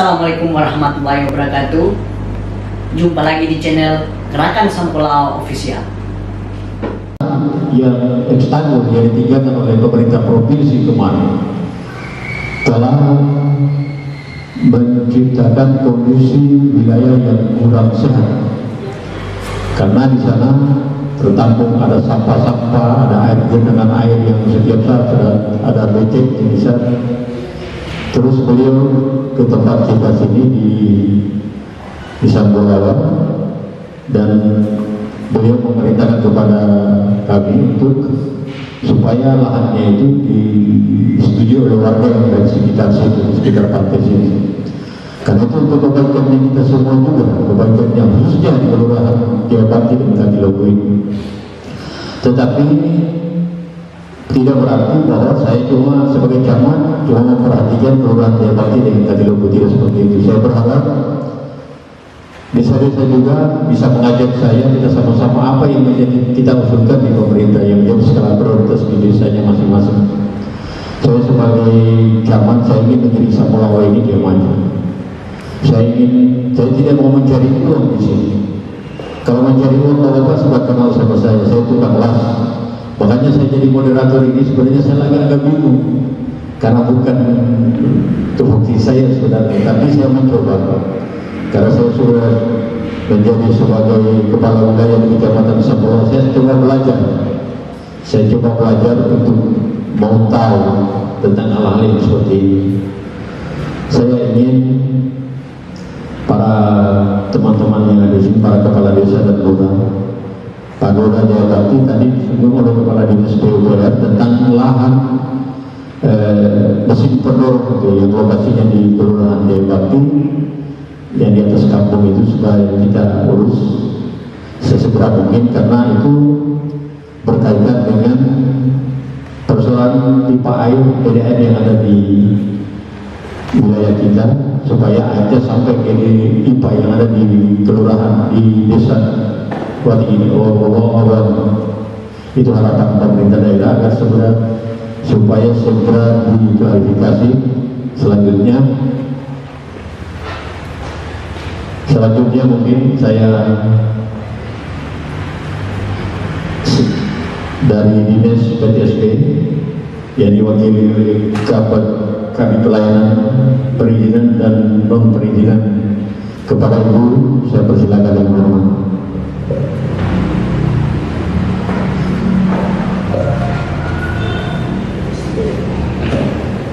Assalamualaikum warahmatullahi wabarakatuh. Jumpa lagi di channel Gerakan Sampulao Official. Yang ekstanur yang ditinggalkan oleh pemerintah provinsi kemarin telah menciptakan kondisi wilayah yang kurang sehat, karena di sana tertampung ada sampah-sampah, ada air genangan air yang setiap saat ada becek di sana. Terus beliau ke tempat kita sini di Sampulawa, dan beliau memerintahkan kepada kami untuk supaya lahannya itu disetujui oleh warga yang dari sekitar situ, sekitar pantai sini. Karena itu untuk kebaikannya kita semua juga, kebaikan yang khususnya di Kelurahan Jayapati dan Katilobo ini. Tetapi tidak berarti bahwa saya cuma sebagai camat cuma memperhatikan Kelurahan Jayapati dengan Katilobo, tidak seperti itu. Saya berharap desa-desa juga bisa mengajak saya, kita sama-sama apa yang menjadi kita usulkan di pemerintah yang menjadi skala prioritas di desanya masing-masing. Saya sebagai camat, saya ingin menjadi Sampulawa ini dia maju. Saya tidak mau mencari uang di sini. Kalau mencari uang, Bapak sempat kenal sama saya tukang las. Makanya saya jadi moderator ini sebenarnya saya agak bingung, karena bukan tupoksi saya sebenarnya, tapi saya mencoba. Karena saya sudah menjadi sebagai kepala wilayah di Kecamatan Sampulawa, saya coba belajar. Saya coba belajar untuk mau tahu tentang hal-hal yang seperti ini. Saya ingin para teman-teman yang ada di sini, para kepala desa dan lurah, Pak Lurah Jayapati tadi disinggung oleh Kepala Dinas PUPR tentang lahan mesin pendorong itu yang lokasinya di Kelurahan Jayapati yang di atas kampung itu, supaya kita urus sesegera mungkin, karena itu berkaitan dengan persoalan pipa air PDAM yang ada di wilayah kita, supaya airnya sampai ke pipa yang ada di kelurahan di desa Wati ini. Itu harapan pemerintah daerah agar supaya segera diklarifikasi. Selanjutnya mungkin saya dari Dinas PTSP yang diwakili oleh kami pelayanan perizinan dan non perizinan, kepada Ibu saya persilakan dengan hormat.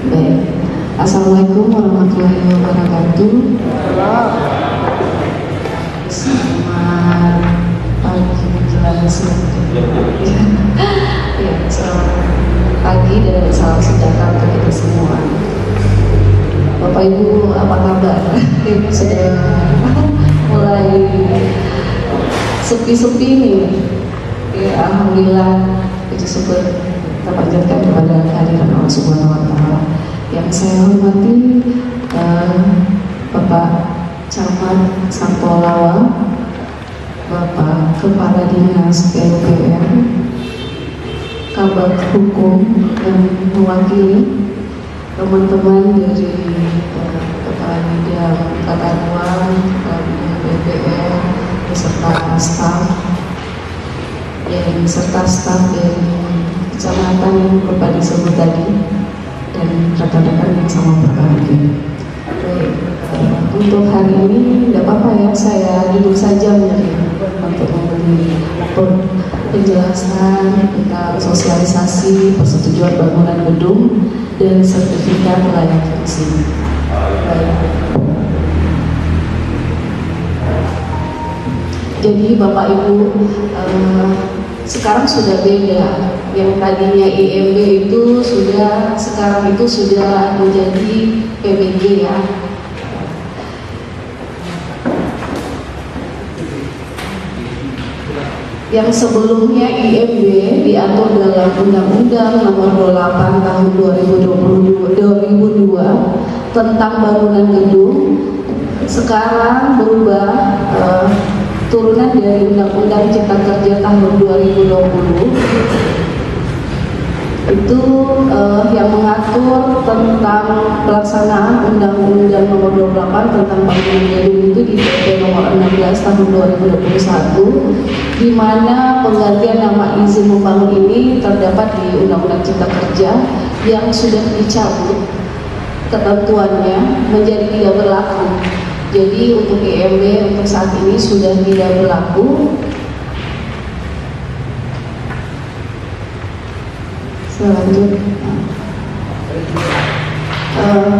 Baik. Assalamualaikum warahmatullahi wabarakatuh. Selamat pagi menjelang siang. Ya, selamat pagi dan salam sejahtera untuk kita semua. Bapak Ibu apa kabar? Sudah mulai sepi-sepi nih. Ya, alhamdulillah, puji syukur kita panjatkan kepada kehadiran Allah Subhanahu wa Ta'ala. Yang saya hormati Bapak Camat Sampulawa, Bapak Kepala Dinas PUPR, Kabag Hukum, dan mewakili teman-teman dari Kepala Bidang Tata Ruang, Kepala Bidang PUPR, beserta staf dari kecamatan yang Bapak disebut tadi, dan rekan-rekan yang sama berbahagia. Untuk hari ini tidak apa-apa ya, saya duduk saja mungkin untuk memberi penjelasan tentang sosialisasi persetujuan bangunan gedung dan sertifikat layak fungsi. Jadi Bapak Ibu, sekarang sudah beda. Yang tadinya IMB itu sekarang itu sudah menjadi PBG ya. Yang sebelumnya IMB diatur dalam Undang-Undang Nomor 28 Tahun 2002 tentang bangunan gedung. Sekarang berubah turunan dari Undang-Undang Cipta Kerja Tahun 2020 itu yang mengatur tentang pelaksanaan Undang-Undang Nomor 28 tentang bangunan gedung itu di PP Nomor 16 Tahun 2021, di mana penggantian nama izin membangun ini terdapat di Undang-Undang Cipta Kerja yang sudah dicabut ketentuannya menjadi tidak berlaku. Jadi untuk IMB untuk saat ini sudah tidak berlaku. Selanjutnya,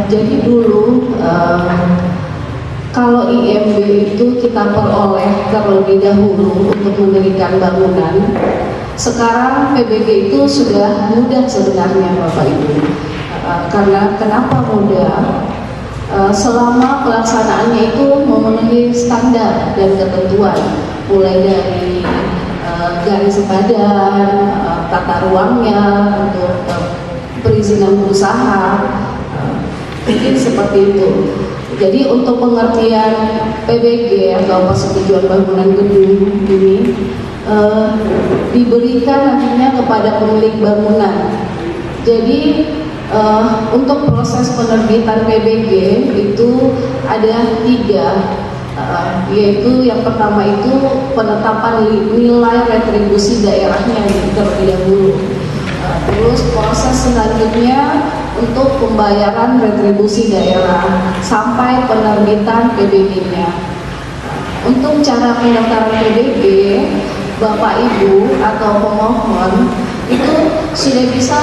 jadi dulu kalau IMB itu kita peroleh terlebih dahulu untuk mendirikan bangunan. Sekarang PBG itu sudah mudah sebenarnya Bapak Ibu. Karena kenapa mudah? Selama pelaksanaannya itu memenuhi standar dan ketentuan, mulai dari garis badan, tata ruangnya, untuk perizinan berusaha, mungkin seperti itu. Jadi untuk pengertian PBG atau persetujuan bangunan gedung ini diberikan nantinya kepada pemilik bangunan. Jadi untuk proses penerbitan PBG itu ada 3, yaitu yang pertama itu penetapan nilai retribusi daerahnya terlebih dahulu. Terus proses selanjutnya untuk pembayaran retribusi daerah sampai penerbitan PBG-nya. Untuk cara pendaftaran PBG, Bapak Ibu atau pemohon itu sudah bisa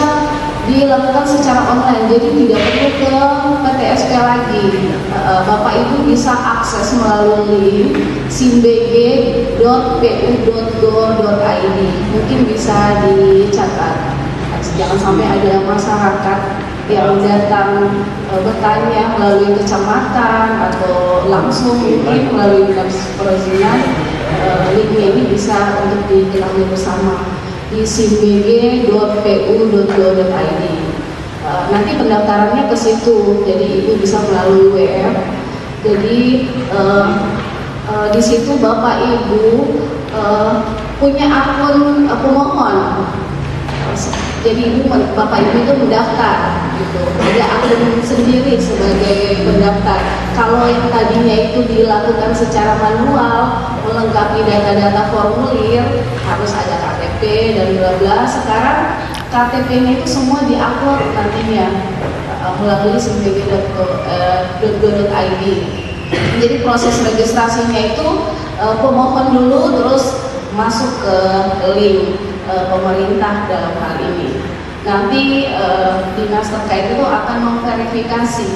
dilakukan secara online, jadi tidak perlu ke PTSP lagi. Bapak Ibu bisa akses melalui simbg.pu.go.id. Mungkin bisa dicatat, jangan sampai ada masyarakat yang datang bertanya melalui kecamatan atau langsung mungkin melalui dinas perizinan. Linknya ini bisa untuk diketahui bersama di simbg.pu.go.id. Nanti pendaftarannya ke situ, jadi Ibu bisa melalui WF. Jadi di situ Bapak Ibu punya akun pemohon. Jadi Bapak Ibu itu mendaftar, gitu. Ada akun sendiri sebagai pendaftar. Kalau yang tadinya itu dilakukan secara manual, melengkapi data-data formulir, harus ada KTP dan bla bla. Sekarang KTP-nya itu semua diupload nantinya melalui simbg.go.id. Jadi proses registrasinya itu pemohon dulu, terus masuk ke link pemerintah dalam hal ini. Nanti dinas terkait itu akan memverifikasi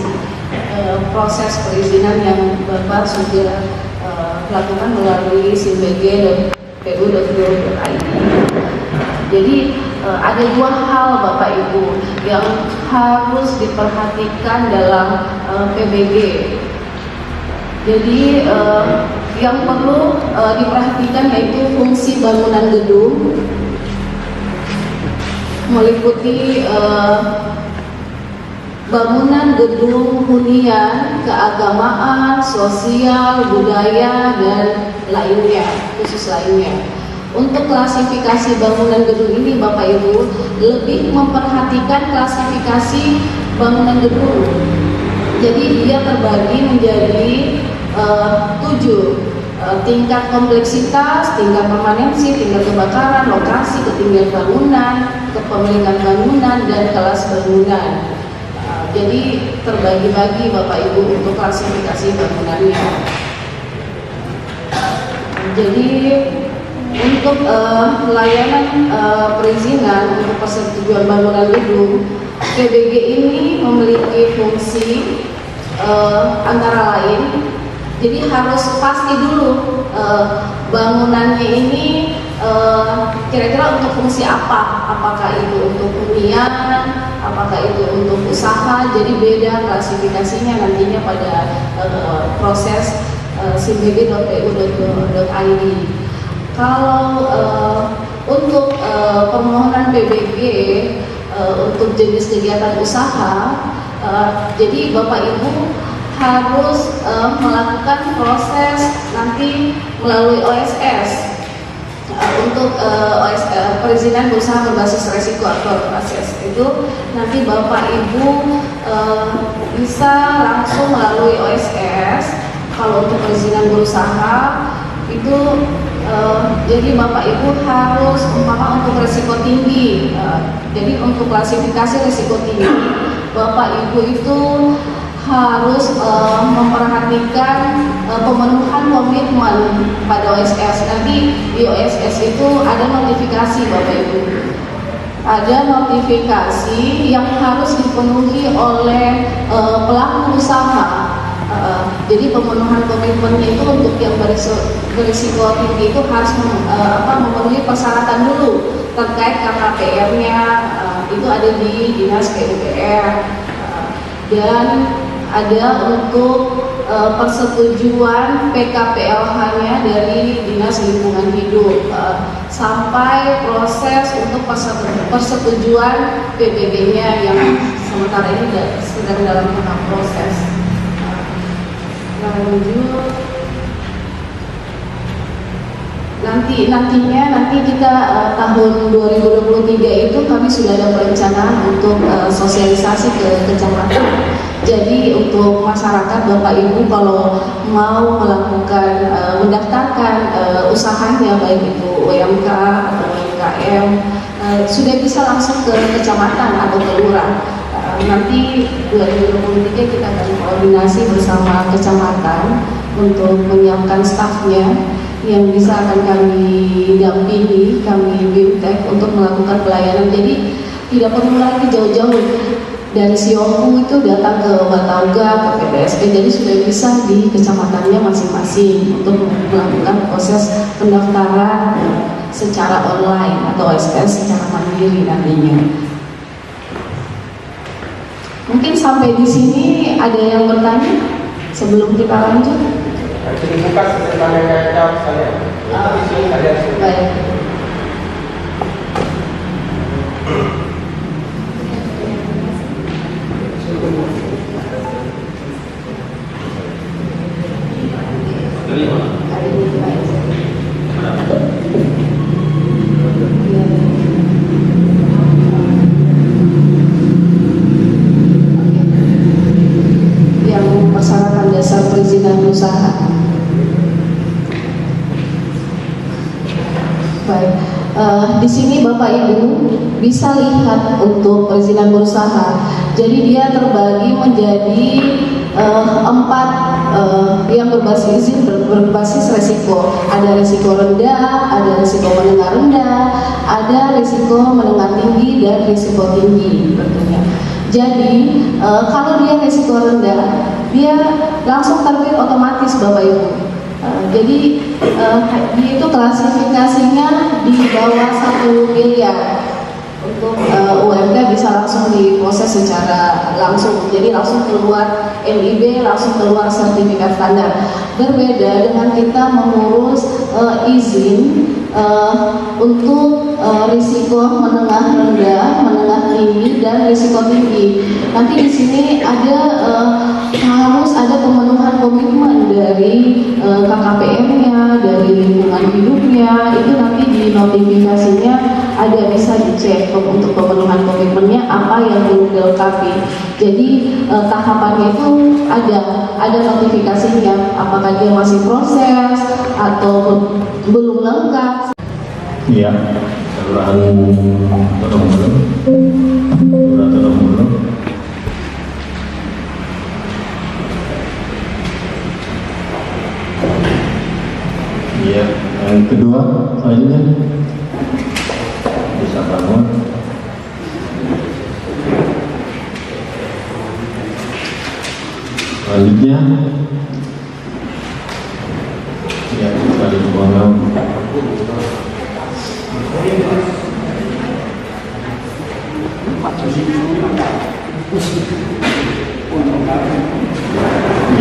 proses perizinan yang Bapak sudah lakukan melalui simbg.pu.go.id. Jadi ada 2 hal Bapak Ibu yang harus diperhatikan dalam PBG. Jadi yang perlu diperhatikan yaitu fungsi bangunan gedung, meliputi bangunan gedung hunian, keagamaan, sosial, budaya, dan lainnya, khusus lainnya. Untuk klasifikasi bangunan gedung ini Bapak Ibu lebih memperhatikan klasifikasi bangunan gedung. Jadi dia terbagi menjadi 7. Tingkat kompleksitas, tingkat permanensi, tingkat kebakaran, lokasi, ketinggian bangunan, kepemilikan bangunan, dan kelas bangunan. Jadi terbagi-bagi Bapak Ibu untuk klasifikasi bangunannya. Jadi untuk layanan perizinan untuk persetujuan bangunan gedung, PBG ini memiliki fungsi antara lain. Jadi harus pasti dulu bangunannya ini kira-kira untuk fungsi apa? Apakah itu untuk hunian, apakah itu untuk usaha? Jadi beda klasifikasinya nantinya pada proses simbg.pu.go.id. Kalau untuk permohonan PBG untuk jenis kegiatan usaha, jadi Bapak Ibu harus melakukan proses nanti melalui OSS. untuk perizinan berusaha berbasis resiko atau proses itu nanti Bapak Ibu bisa langsung melalui OSS. Kalau untuk perizinan berusaha itu jadi Bapak Ibu harus umpama untuk resiko tinggi. Jadi untuk klasifikasi resiko tinggi Bapak Ibu itu harus memperhatikan pemenuhan komitmen pada OSS. Nanti di OSS itu ada notifikasi Bapak Ibu. Ada notifikasi yang harus dipenuhi oleh pelaku usaha. Jadi pemenuhan komitmennya itu untuk yang berisiko tinggi itu harus memenuhi persyaratan dulu terkait KKPR-nya, itu ada di Dinas PUPR. Dan ada untuk persetujuan PKPLH-nya dari Dinas Lingkungan Hidup, sampai proses untuk persetujuan PBB-nya yang sementara ini sedang dalam tahap proses. Lanjut, nanti kita tahun 2023 itu kami sudah ada perencanaan untuk sosialisasi ke kecamatan. Jadi untuk masyarakat Bapak Ibu kalau mau melakukan mendaftarkan usahanya baik itu UMK atau UMKM sudah bisa langsung ke kecamatan atau ke lurah. Nanti 2023 kita akan koordinasi bersama kecamatan untuk menyiapkan stafnya yang bisa akan kami dampingi, kami BIMTEK untuk melakukan pelayanan. Jadi tidak perlu lagi jauh-jauh dari Sioku itu datang ke Batauga, ke PPSP, jadi sudah bisa di kecamatannya masing-masing untuk melakukan proses pendaftaran secara online atau OSS secara mandiri nantinya. Mungkin sampai di sini ada yang bertanya sebelum kita lanjut. Dibuka sesuatu yang jawab saya. Baik. Yang persyaratan dasar perizinan usaha. Baik, di sini Bapak Ibu bisa lihat untuk perizinan berusaha. Jadi dia terbagi menjadi 4 yang berbasis izin berbasis resiko. Ada resiko rendah, ada resiko menengah rendah, ada resiko menengah tinggi dan resiko tinggi tentunya. Jadi kalau dia resiko rendah, dia langsung terbit otomatis Bapak Ibu. Jadi dia itu klasifikasinya di bawah 1 miliar. Untuk UMK bisa langsung diproses secara langsung, jadi langsung keluar NIB, langsung keluar sertifikat standar. Berbeda dengan kita mengurus izin untuk risiko menengah rendah, menengah tinggi, dan risiko tinggi. Nanti di sini ada harus ada pemenuhan komitmen dari KKPM-nya, dari lingkungan hidupnya. Itu nanti di notifikasinya ada bisa dicek untuk pemenuhan komitmennya apa yang perlu dilengkapi. Jadi tahapannya itu ada notifikasinya, apakah dia masih proses atau belum lengkap. Iya, saluran tolong dulu. Iya, yang kedua selanjutnya bisa bangun. Selanjutnya, ya kali bangun.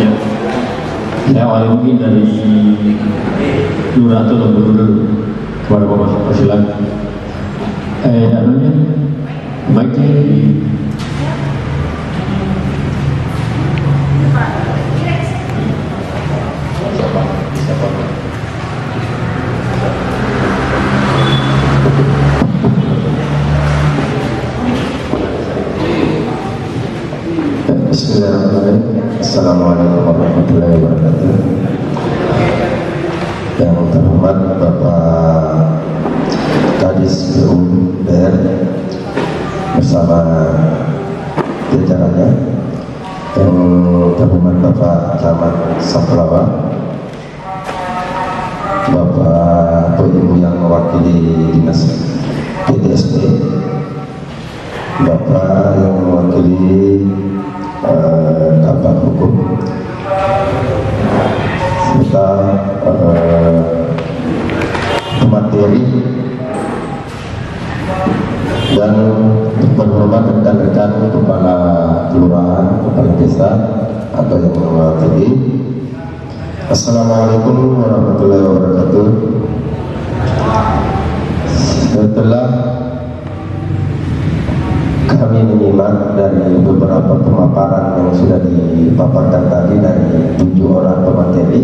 Ya, saya awali mungkin dari Lurah atau Gubernur dulu kepada Bapak persilakan. Anunya, mic-nya di Bismillahirrahmanirrahim. Assalamualaikum warahmatullahi wabarakatuh. Yang terhormat Bapak Kadis PUPR bersama jajarannya, yang terhormat Bapak Camat Sampelawa, Bapak atau Ibu yang mewakili Dinas PTSP, Bapak yang mewakili Kabar Hukum, serta pemateri dan terhormat rekan-rekan kepala kelurahan, kepala desa atau yang mewakili. Assalamualaikum warahmatullahi wabarakatuh. Setelah kami menyimak dari beberapa pemaparan yang sudah dipaparkan tadi dari 7 orang pemateri,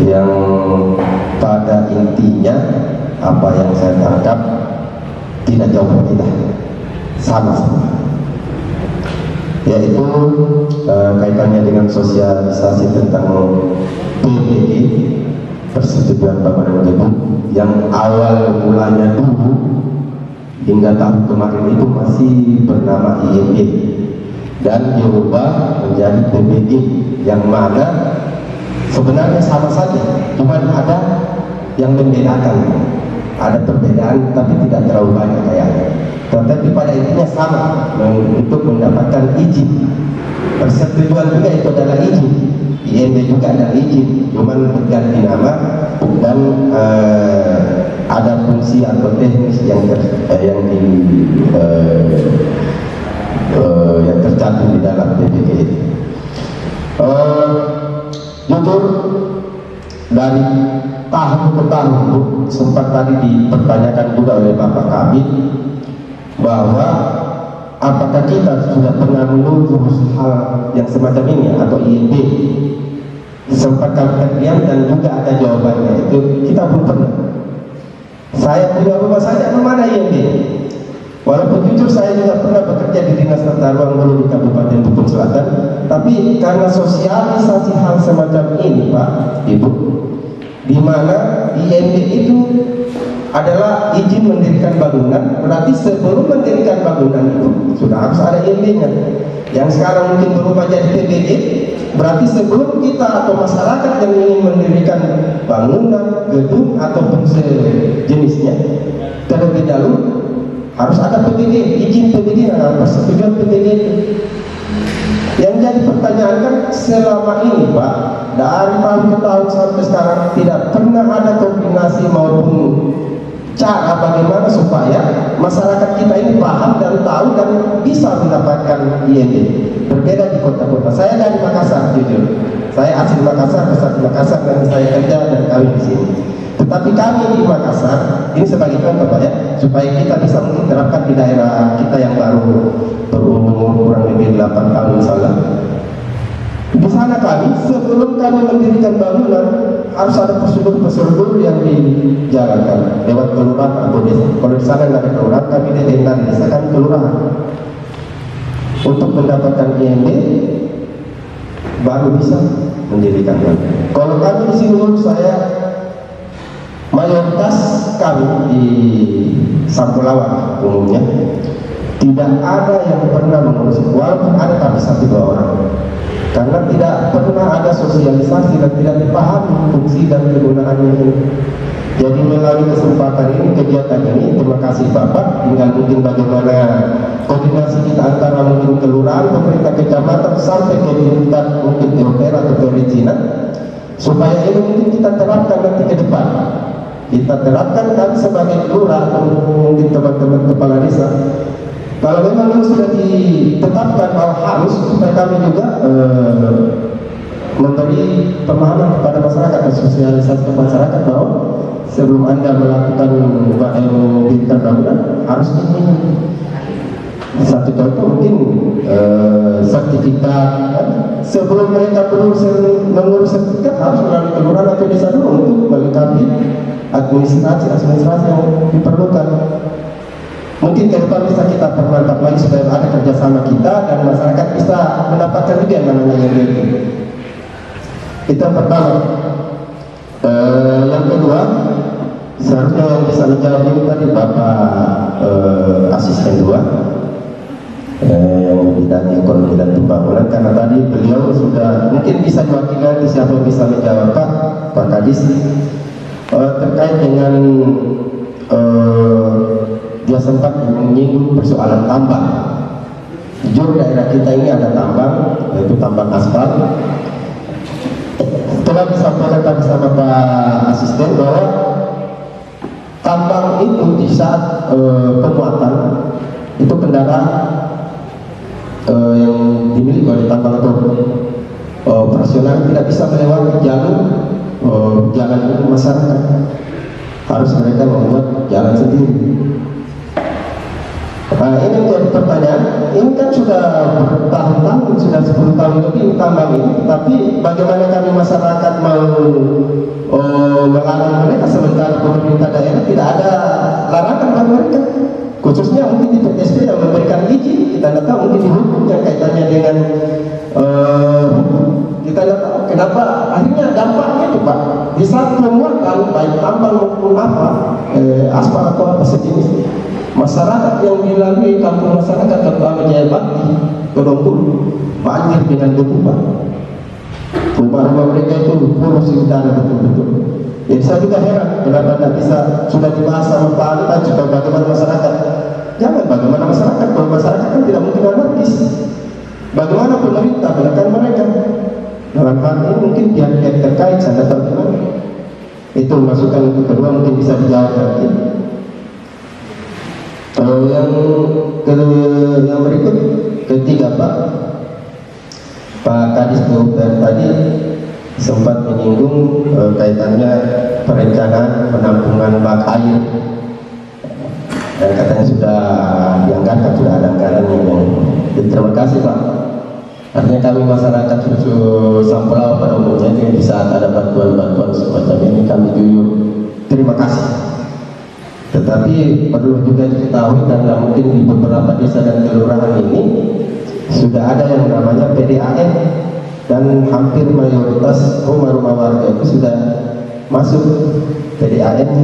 yang pada intinya apa yang saya tangkap tidak jauh berbeda, sama-sama, yaitu kaitannya dengan sosialisasi tentang PBG, persetujuan bangunan gedung, yang awal mulanya dulu hingga tahun kemarin itu masih bernama IMB dan diubah menjadi PBG, yang mana sebenarnya sama saja, cuma ada yang membedakan, ada perbedaan tapi tidak terlalu banyak kayaknya, tetapi pada intinya sama, untuk mendapatkan izin. Persetujuan juga itu adalah izin, IMB juga adalah izin, cuma berganti nama dan ada fungsi atau teknis yang tercantum di dalam PBG itu. Jujur dari tahun ke tahun, sempat tadi dipertanyakan juga oleh Bapak kami bahwa apakah kita sudah pernah menunggu hal yang semacam ini atau IMB. Sempat kami diam dan juga ada jawabannya, itu kita belum pernah. Saya punya rumah saja belum ada IMB. Walaupun jujur saya juga pernah bekerja di Dinas Tata Ruang dulu di Kabupaten Bukit Selatan, tapi karena sosialisasi hal semacam ini Pak Ibu, di mana IMB itu adalah izin mendirikan bangunan, berarti sebelum mendirikan bangunan itu sudah harus ada IMB-nya. Yang sekarang mungkin berubah jadi PBG, berarti sebelum kita atau masyarakat yang ingin mendirikan bangunan, gedung ataupun sejenisnya, terlebih dahulu harus ada PBG, izin PBG, persetujuan PBG itu. Yang jadi pertanyaan kan selama ini Pak, dari tahun ke tahun sampai sekarang tidak pernah ada koordinasi maupun cara bagaimana supaya masyarakat kita ini paham dan tahu dan bisa mendapatkan IMB. Berbeda di kota-kota. Saya dari Makassar, jujur. Saya asli Makassar, besar di Makassar, dan saya kerja dan kawin di sini. Tetapi kami di Makassar, ini sebagai contoh Pak ya, supaya kita bisa menerapkan di daerah kita yang baru berumur kurang lebih 8 tahun misalnya. Di sana kami, sebelum kami mendirikan bangunan, harus ada prosedur-prosedur yang dijalankan lewat kelurahan atau desa. Kalau di sana nggak ada kelurahan, kami dari desa, kami kelurahan. Untuk mendapatkan IMB, baru bisa mendirikan bangunan. Kalau kami di sini, menurut saya, mayoritas kami di Sampelawan umumnya tidak ada yang pernah mengurus, walaupun ada tapi 1-2 orang. Karena tidak pernah ada sosialisasi dan tidak dipahami fungsi dan kegunaannya ini. Jadi melalui kesempatan ini, kegiatan ini, terima kasih Bapak. Tinggal mungkin bagaimana koordinasi kita antara mungkin kelurahan, pemerintah kecamatan sampai ke tingkat mungkin DPR atau perizinan, supaya ini mungkin kita terapkan nanti ke depan. Kita terapkan kami sebagai lurah atau mungkin teman-teman kepala desa. Kalau memang ini sudah ditetapkan bahwa harus, supaya kami juga memberi pemahaman kepada masyarakat dan sosialisasi ke masyarakat bahwa sebelum Anda melakukan mendirikan bangunan harus ini. Satu contoh mungkin sertifikat, sebelum mereka mengurus sertifikat harus melalui kelurahan atau desa dulu untuk melengkapi administrasi yang diperlukan. Mungkin ke depan bisa kita permantap lagi supaya ada kerjasama bersama kita dan masyarakat bisa mendapatkan juga yang namanya IMB. Itu yang pertama. Yang kedua, seharusnya yang bisa menjawab ini tadi Bapak Asisten 2 yang bidang ekonomi dan pembangunan, karena tadi beliau sudah mungkin bisa diwakili nanti siapa yang bisa menjawab Pak Kadis terkait dengan dia sempat menyinggung persoalan tambang. Jujur daerah kita ini ada tambang, yaitu tambang aspal. Telah disampaikan tadi sama Pak Asisten bahwa tambang itu di saat pemuatan itu kendaraan yang dimiliki oleh tambang atau operasional tidak bisa melewati jalur jalan umum masyarakat, harus mereka membuat jalan sendiri. Ini menjadi pertanyaan, ini kan sudah bertahun-tahun, sudah 10 tahun lebih tambang ini, tapi bagaimana kami masyarakat mau melarang mereka sementara pemerintah daerah tidak ada larangan bagi mereka, khususnya mungkin di PTSP yang memberikan izin. Kita tidak tahu mungkin di hukum yang kaitannya dengan hukum, kita tidak tahu kenapa akhirnya dampaknya itu Pak, di saat pemuatan baik tambang maupun apa aspal atau apa sejenis, masyarakat yang dilalui kampung masyarakat terutama Jaya Bakti, Kedompul, banjir dengan debu. Rumah-rumah mereka itu puluh sekitar betul-betul. Jadi saya juga heran kenapa tidak bisa sudah dibahas sama Pak Ali tadi supaya bagaimana masyarakat. Jangan bagaimana masyarakat, kalau masyarakat kan tidak mungkin anarkis. Bagaimana pemerintah menekan mereka? Dalam hal ini mungkin pihak-pihak terkait saya tahu gimana. Itu masukan kedua mungkin bisa dijawab nanti. Yang berikut ketiga Pak Kadis tadi sempat menyinggung kaitannya perencanaan penampungan bak air dan katanya sudah dianggarkan, sudah ada anggarannya. Jadi terima kasih Pak. Artinya kami masyarakat susu Sampurau pada umumnya di saat ada bantuan-bantuan semacam ini kami jujur terima kasih. Tetapi perlu juga diketahui karena mungkin di beberapa desa dan kelurahan ini sudah ada yang namanya PDAM dan hampir mayoritas rumah-rumah warga itu sudah masuk PDAM.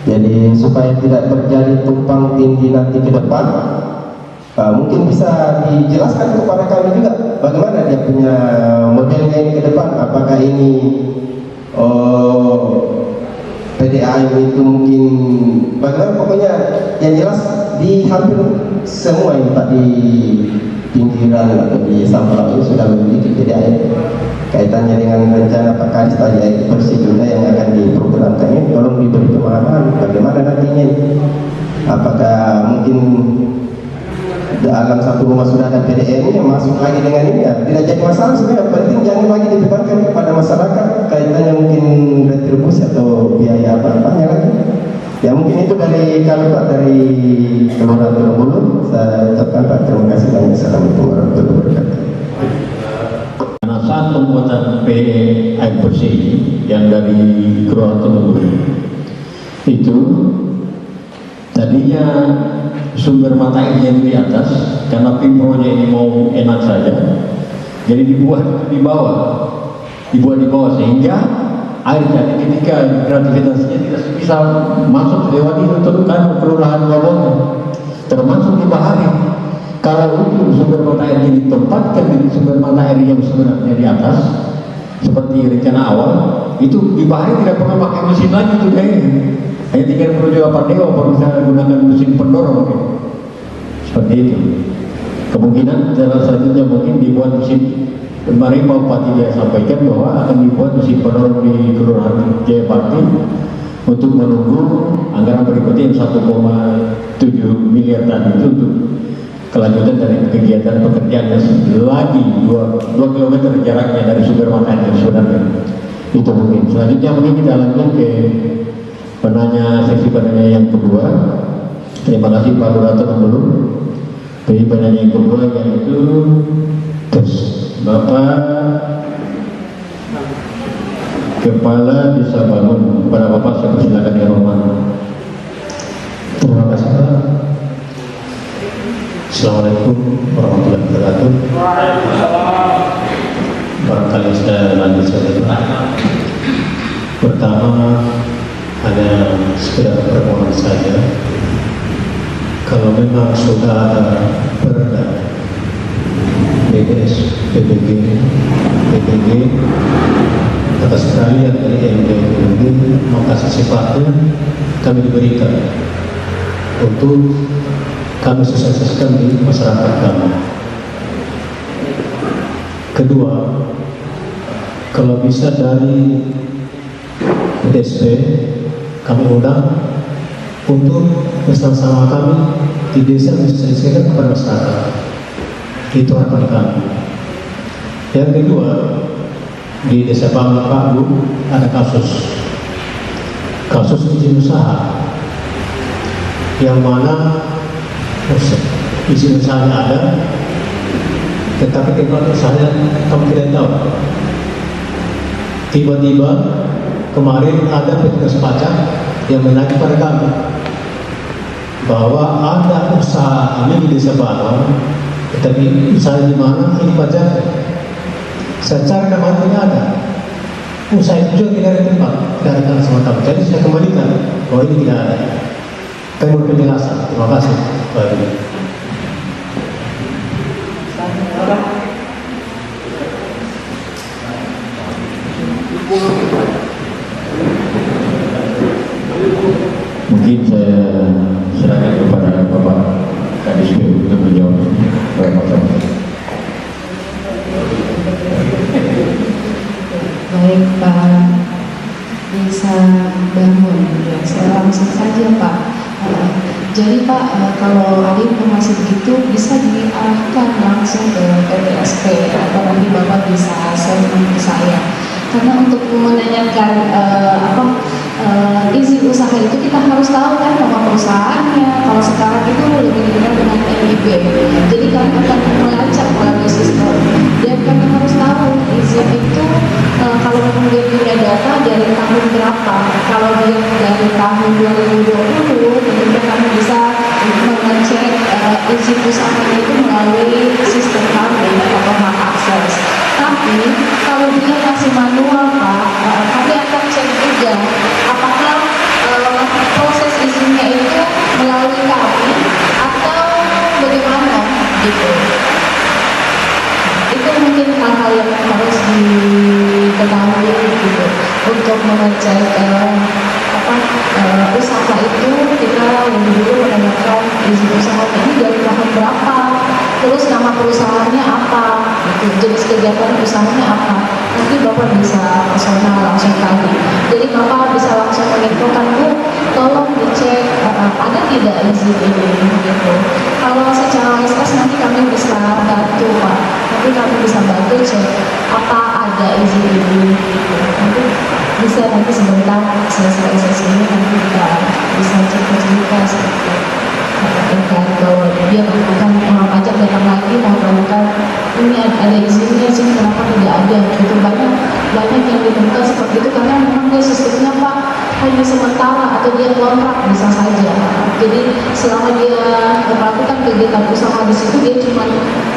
Jadi supaya tidak terjadi tumpang tindih nanti ke depan, mungkin bisa dijelaskan kepada kami juga bagaimana dia punya modelnya ini ke depan. Apakah ini PDAM itu mungkin bagaimana, pokoknya yang jelas di hampir semua ini Pak, di pinggiran atau di Sampurau ini sudah memiliki PDAM. Kaitannya dengan rencana Pak Kadis tadi air bersih juga yang akan diprogramkan ini, tolong diberi pemahaman bagaimana nantinya. Apakah mungkin dalam satu rumah sudah ada PDAM yang masuk lagi dengan ini ya tidak jadi masalah sebenarnya. Penting jangan lagi dibebankan kepada masyarakat kaitannya mungkin retribusi atau biaya apa-apanya lagi. Ya mungkin itu dari kami Pak, dari Kelurahan Kedompul. Saya ucapkan Pak terima kasih banyak. Assalamualaikum warahmatullahi wabarakatuh. Karena saat pembuatan air bersih yang dari Kelurahan Kedompul itu tadinya sumber mata airnya di atas, karena pimpronya ini mau enak saja, jadi dibuat di bawah sehingga air jadi ketika kreativitasnya tidak bisa masuk lewat itu kan kelurahan bawahnya, termasuk di Bahari. Kalau untuk sumber mata air ini ditempatkan di sumber mata air yang sebenarnya di atas seperti rencana awal, itu di Bahari tidak pernah pakai mesin lagi tuh hanya tinggal perlu juga Pardewa baru bisa gunakan mesin pendorong seperti itu. Kemungkinan jalan selanjutnya mungkin dibuat mesin. Kemarin Pak Tiga sampaikan bahwa akan dibuat mesin pendorong di Kelurahan Jaya Bakti untuk menunggu anggaran berikutnya yang 1,7 miliar tadi itu untuk kelanjutan dari kegiatan pekerjaan yang lagi 2 km jaraknya dari sumber mata air sebenarnya. Itu mungkin. Selanjutnya mungkin kita lanjut ke sesi penanya yang kedua. Terima kasih Pak Durato dulu. Jadi penanya yang kedua yaitu Bapak Kepala Desa Bangun. Kepada Bapak saya persilakan yang hormat. Terima kasih Pak. Assalamualaikum warahmatullahi wabarakatuh. Barangkali saya lanjut saja. Pertama, hanya sekedar permohonan saja. Kalau memang sudah ada perda BPS, PBG, PPG atas peralihan dari MDPG, maka secepatnya kami diberikan untuk kami sosialisasikan di masyarakat kami. Kedua, kalau bisa dari DSP kami undang untuk bersama-sama kami di desa mensosialisasikan kepada masyarakat. Itu harapan kami. Yang kedua, di desa Pagu ada kasus izin usaha yang mana izin usahanya ada, tetapi kebetulan usahanya kami tidak tahu. Tiba-tiba kemarin ada petugas pajak yang menagih pada kami bahwa ada usaha ini di desa Bawang, tetapi usaha di mana ini pajak. Secara kemarin tidak ada. Usaha itu juga tidak ada tempat, tidak ada tanah sama kami. Jadi saya kembalikan bahwa ini tidak ada. Kami mohon penjelasan. Terima kasih. Baik. Mungkin saya serahkan kepada Bapak Kadis PU untuk menjawab. Baik Pak Desa Bangun, ya, saya langsung saja Pak. Jadi Pak, kalau ada informasi begitu bisa diarahkan langsung ke PTSP atau nanti Bapak bisa send ke saya. Karena untuk menanyakan izin usaha itu kita harus tahu kan nama perusahaannya. Kalau sekarang itu lebih dikenal dengan NIB. Jadi kami akan melacak melalui sistem. Dan kami harus tahu izin itu kalau memang dia punya data dari tahun berapa. Kalau dia dari tahun 2020, tentunya kami bisa mengecek izin usahanya itu melalui sistem kami atau hak akses. Tapi kalau dia masih manual Pak, kami akan cek juga apakah proses izinnya itu melalui kami atau bagaimana gitu. Itu mungkin hal-hal yang harus diketahui gitu untuk mengecek usaha itu. Kita lebih dulu menanyakan izin usaha ini dari tahun berapa, terus nama perusahaannya apa, gitu, jenis kegiatan usahanya apa. Nanti Bapak bisa personal langsung tanya. Jadi Bapak bisa langsung menginfokan, Bu, tolong dicek ada tidak izin ini gitu. Kalau secara SS nanti kami bisa bantu Pak. Nanti kami bisa bantu cek apa ada izin ini gitu. Nanti bisa nanti sebentar selesai sesi ini nanti kita bisa cek juga seperti kalau dia bukan orang pajak datang lagi mau tanyakan ini ada izinnya sih kenapa tidak ada gitu. Banyak yang ditemukan seperti itu karena memang dia sistemnya Pak hanya sementara atau dia kontrak bisa saja. Jadi selama dia melakukan kegiatan usaha di situ dia cuma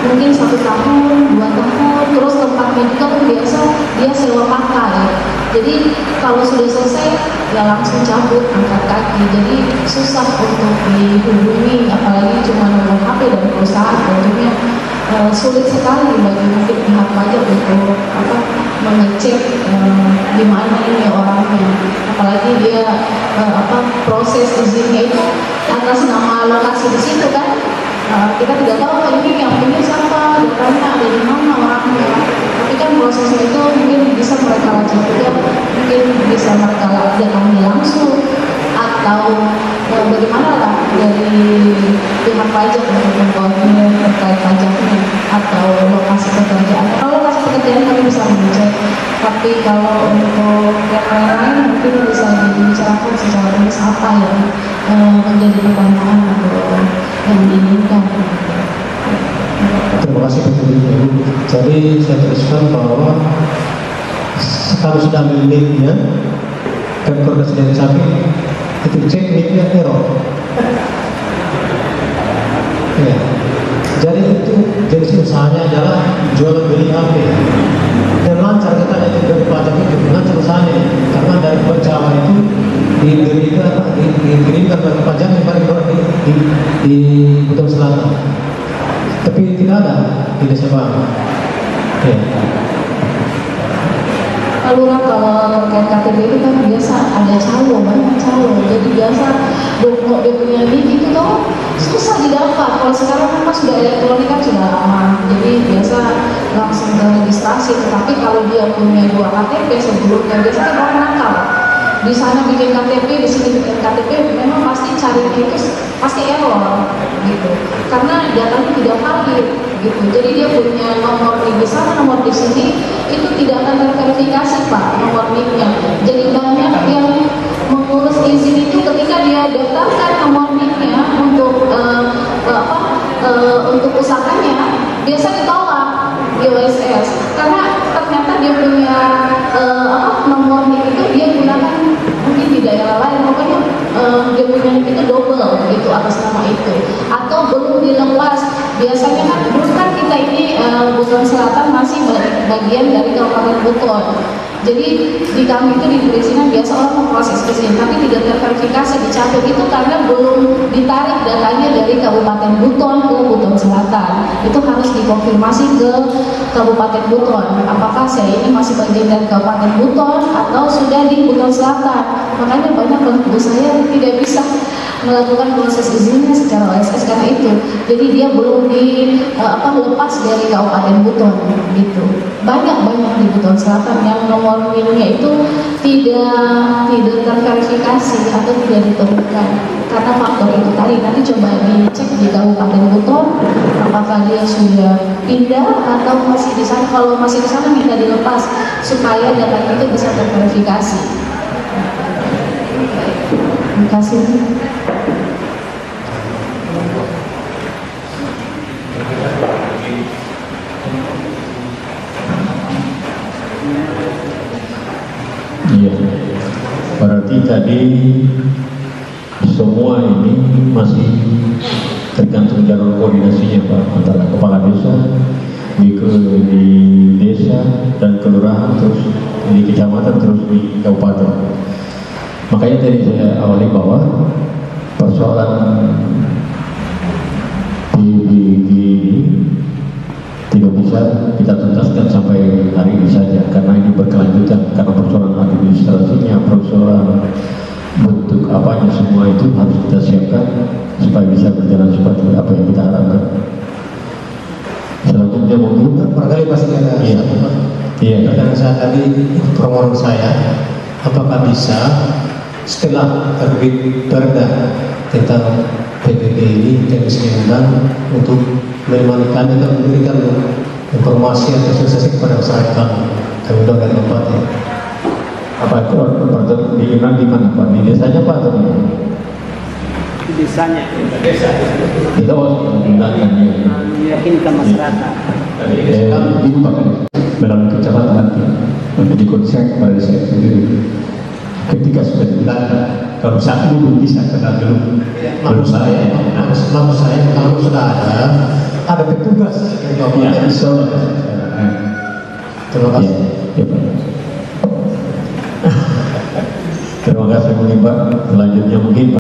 mungkin 1 tahun, 2 tahun, terus tempatnya juga kan biasa dia sewa pakai. Jadi kalau sudah selesai ya langsung cabut, angkat kaki. Jadi susah untuk dihubungi, apalagi cuma nomor HP dari perusahaan. Tentunya sulit sekali bagi mungkin pihak pajak untuk mengecek di mana ini orangnya. Apalagi dia proses izinnya itu atas nama lokasi di situ kan. Kita tidak tahu ini yang punya siapa, datanya ada di mana orangnya. Tapi kan prosesnya itu mungkin bisa mereka lacak juga, mungkin bisa mereka datangi langsung atau bagaimana lah dari pihak pajak untuk mengkoordinir terkait pajaknya atau lokasi pekerjaan. Kalau lokasi pekerjaan kami bisa mengecek, tapi kalau untuk yang lain-lain mungkin bisa dibicarakan secara luas apa yang menjadi pertanyaan atau yang diinginkan. Terima kasih Pak Ibu. Jadi saya teruskan bahwa kalau sudah ambil linknya dan koordinasi dari sapi itu cek linknya error. Ya. Jadi itu jenis usahanya adalah jual beli HP. Dan lancar katanya itu dari pajak itu, lancar usahanya. Karena dari Jawa itu dikirimkan dari pajak yang paling murah di Buton Selatan. Tapi tidak ada di desa Bang. Ya. Lalu kalau terkait KTP itu kan biasa ada calo, banyak calo. Jadi biasa dia punya NIK itu tuh susah didapat. Kalau sekarang kan sudah elektronik kan sudah aman. Jadi biasa langsung ke registrasi. Tetapi kalau dia punya 2 KTP sebelumnya, biasanya orang nakal. Di sana bikin KTP, di sini bikin KTP, memang pasti carinya itu pasti error gitu. Karena datanya tidak valid gitu. Jadi dia punya nomor NIK di sana, nomor di sini itu tidak akan terverifikasi Pak nomor NIK-nya. Jadi banyak yang mengurus izin itu ketika dia daftarkan nomor NIK-nya untuk untuk usahanya biasa ditolak di OSS karena ternyata dia punya nomor NIK itu dia gunakan mungkin di daerah lain, pokoknya dia punya NIK itu double gitu atas nama itu atau belum dilepas. Biasanya kan dulu kan kita ini Buton Selatan masih bagian dari Kabupaten Buton. Jadi di kami itu di perizinan biasa orang memproses izin tapi tidak terverifikasi dicabut itu karena belum ditarik datanya dari Kabupaten Buton ke Buton Selatan. Itu harus dikonfirmasi ke Kabupaten Buton. Apakah saya ini masih bagian dari Kabupaten Buton atau sudah di Buton Selatan? Makanya banyak pelaku saya tidak bisa melakukan proses izinnya secara OSS karena itu. Jadi dia belum lepas dari Kabupaten Buton gitu. Banyak di Buton Selatan yang nomor NIK-nya itu tidak terverifikasi atau tidak ditemukan karena faktor itu tadi. Nanti coba dicek di Kabupaten Buton apakah dia sudah pindah atau masih di sana. Kalau masih di sana minta dilepas supaya data itu bisa terverifikasi. Terima kasih. Iya, berarti tadi semua ini masih tergantung jalur koordinasinya Pak antara kepala desa di desa dan kelurahan terus di kecamatan terus di kabupaten. Makanya tadi saya awali bahwa persoalan ini tidak bisa kita tuntaskan sampai hari ini saja karena ini berkelanjutan, karena persoalan administrasinya, persoalan bentuk apanya semua itu harus kita siapkan supaya bisa berjalan seperti apa yang kita harapkan. Selanjutnya mungkin Barangkali pasti ada satu Pak. iya. Pertanyaan saya tadi, permohonan saya, apakah bisa setelah terbit perda tentang PBB ini teknis undang untuk menemanikan dan memberikan informasi atau sosialisasi kepada masyarakat kami undang dari tempat ya. Apa itu di Iran di mana Pak? Di desanya Pak atau di mana? Di desanya, Kita harus menggunakan meyakinkan masyarakat. ini Pak dalam kecamatan nanti untuk dikonsep pada saya sendiri. Ketika sudah dibilang kalau saat ini belum bisa karena belum Maksud saya kalau sudah ada petugas yang ya, bisa. Terima kasih. Ya, Pak. Terima kasih mungkin Pak. Selanjutnya mungkin Pak.